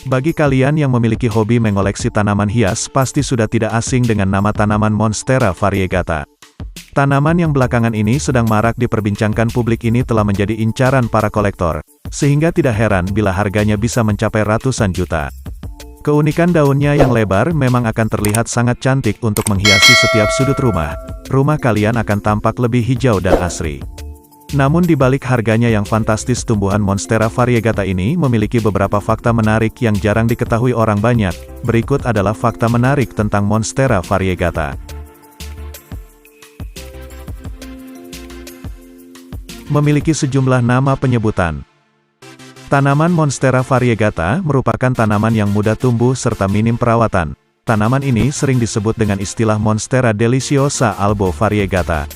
Bagi kalian yang memiliki hobi mengoleksi tanaman hias pasti sudah tidak asing dengan nama tanaman Monstera variegata. Tanaman yang belakangan ini sedang marak diperbincangkan publik ini telah menjadi incaran para kolektor, sehingga tidak heran bila harganya bisa mencapai ratusan juta. Keunikan daunnya yang lebar memang akan terlihat sangat cantik untuk menghiasi setiap sudut rumah. Rumah kalian akan tampak lebih hijau dan asri. Namun di balik harganya yang fantastis, tumbuhan Monstera variegata ini memiliki beberapa fakta menarik yang jarang diketahui orang banyak. Berikut adalah fakta menarik tentang Monstera variegata. Memiliki sejumlah nama penyebutan. Tanaman Monstera variegata merupakan tanaman yang mudah tumbuh serta minim perawatan. Tanaman ini sering disebut dengan istilah Monstera deliciosa albo variegata.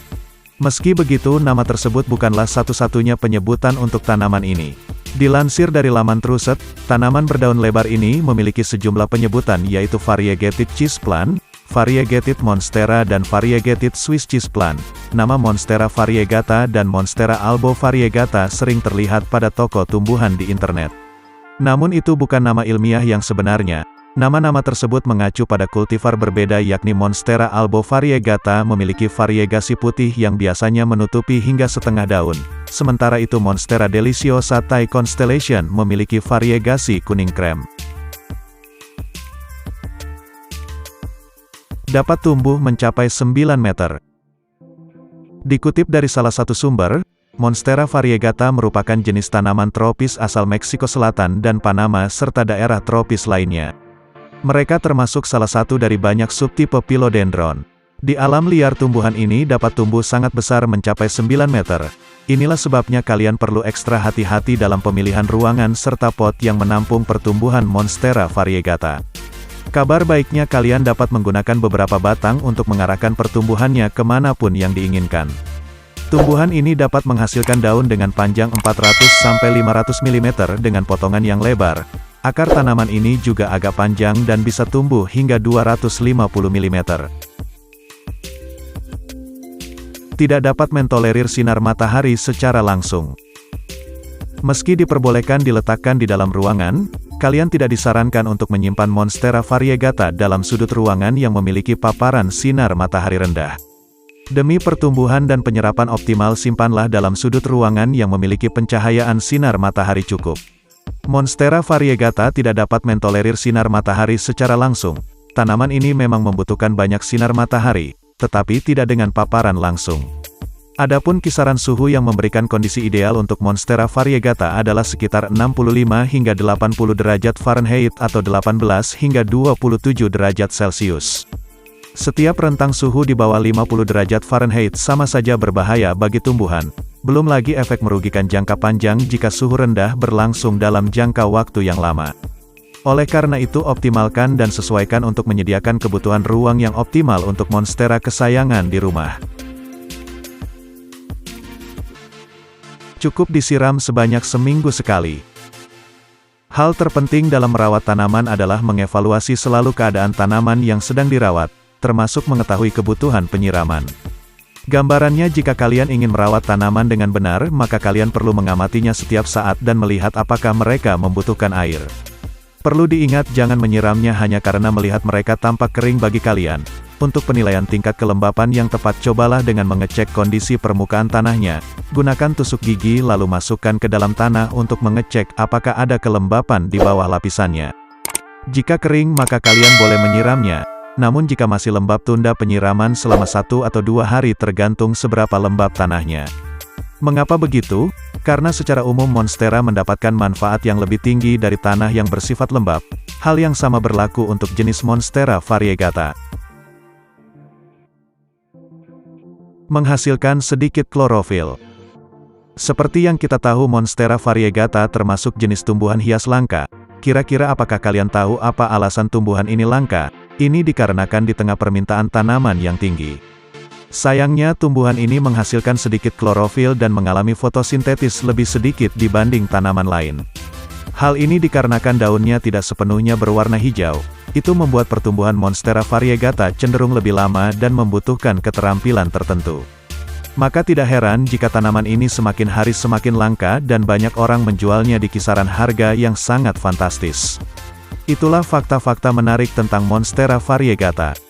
Meski begitu, nama tersebut bukanlah satu-satunya penyebutan untuk tanaman ini. Dilansir dari laman Truset, tanaman berdaun lebar ini memiliki sejumlah penyebutan yaitu Variegated Cheese Plant, Variegated Monstera dan Variegated Swiss Cheese Plant. Nama Monstera variegata dan Monstera albo variegata sering terlihat pada toko tumbuhan di internet. Namun itu bukan nama ilmiah yang sebenarnya. Nama-nama tersebut mengacu pada kultivar berbeda, yakni Monstera albo variegata memiliki variegasi putih yang biasanya menutupi hingga setengah daun. Sementara itu Monstera deliciosa Thai Constellation memiliki variegasi kuning krem. Dapat tumbuh mencapai 9 meter. Dikutip dari salah satu sumber, Monstera variegata merupakan jenis tanaman tropis asal Meksiko Selatan dan Panama serta daerah tropis lainnya. Mereka termasuk salah satu dari banyak subtipe philodendron. Di alam liar tumbuhan ini dapat tumbuh sangat besar mencapai 9 meter. Inilah sebabnya kalian perlu ekstra hati-hati dalam pemilihan ruangan serta pot yang menampung pertumbuhan Monstera variegata. Kabar baiknya kalian dapat menggunakan beberapa batang untuk mengarahkan pertumbuhannya kemanapun yang diinginkan. Tumbuhan ini dapat menghasilkan daun dengan panjang 400-500 mm dengan potongan yang lebar. Akar tanaman ini juga agak panjang dan bisa tumbuh hingga 250 mm. Tidak dapat mentolerir sinar matahari secara langsung. Meski diperbolehkan diletakkan di dalam ruangan, kalian tidak disarankan untuk menyimpan Monstera variegata dalam sudut ruangan yang memiliki paparan sinar matahari rendah. Demi pertumbuhan dan penyerapan optimal, simpanlah dalam sudut ruangan yang memiliki pencahayaan sinar matahari cukup. Monstera variegata tidak dapat mentolerir sinar matahari secara langsung. Tanaman ini memang membutuhkan banyak sinar matahari, tetapi tidak dengan paparan langsung. Adapun kisaran suhu yang memberikan kondisi ideal untuk Monstera variegata adalah sekitar 65 hingga 80 derajat Fahrenheit atau 18 hingga 27 derajat Celcius. Setiap rentang suhu di bawah 50 derajat Fahrenheit sama saja berbahaya bagi tumbuhan. Belum lagi efek merugikan jangka panjang jika suhu rendah berlangsung dalam jangka waktu yang lama. Oleh karena itu, optimalkan dan sesuaikan untuk menyediakan kebutuhan ruang yang optimal untuk Monstera kesayangan di rumah. Cukup disiram sebanyak seminggu sekali. Hal terpenting dalam merawat tanaman adalah mengevaluasi selalu keadaan tanaman yang sedang dirawat, termasuk mengetahui kebutuhan penyiraman. Gambarannya, jika kalian ingin merawat tanaman dengan benar, maka kalian perlu mengamatinya setiap saat dan melihat apakah mereka membutuhkan air. Perlu diingat, jangan menyiramnya hanya karena melihat mereka tampak kering bagi kalian. Untuk penilaian tingkat kelembapan yang tepat, cobalah dengan mengecek kondisi permukaan tanahnya. Gunakan tusuk gigi lalu masukkan ke dalam tanah untuk mengecek apakah ada kelembapan di bawah lapisannya. Jika kering, maka kalian boleh menyiramnya. Namun jika masih lembab, tunda penyiraman selama 1 atau 2 hari tergantung seberapa lembab tanahnya. Mengapa begitu? Karena secara umum Monstera mendapatkan manfaat yang lebih tinggi dari tanah yang bersifat lembab. Hal yang sama berlaku untuk jenis Monstera variegata. Menghasilkan sedikit klorofil. Seperti yang kita tahu, Monstera variegata termasuk jenis tumbuhan hias langka. Kira-kira apakah kalian tahu apa alasan tumbuhan ini langka? Ini dikarenakan di tengah permintaan tanaman yang tinggi. Sayangnya, tumbuhan ini menghasilkan sedikit klorofil dan mengalami fotosintesis lebih sedikit dibanding tanaman lain. Hal ini dikarenakan daunnya tidak sepenuhnya berwarna hijau. Itu membuat pertumbuhan Monstera variegata cenderung lebih lama dan membutuhkan keterampilan tertentu. Maka tidak heran jika tanaman ini semakin hari semakin langka dan banyak orang menjualnya di kisaran harga yang sangat fantastis. Itulah fakta-fakta menarik tentang Monstera variegata.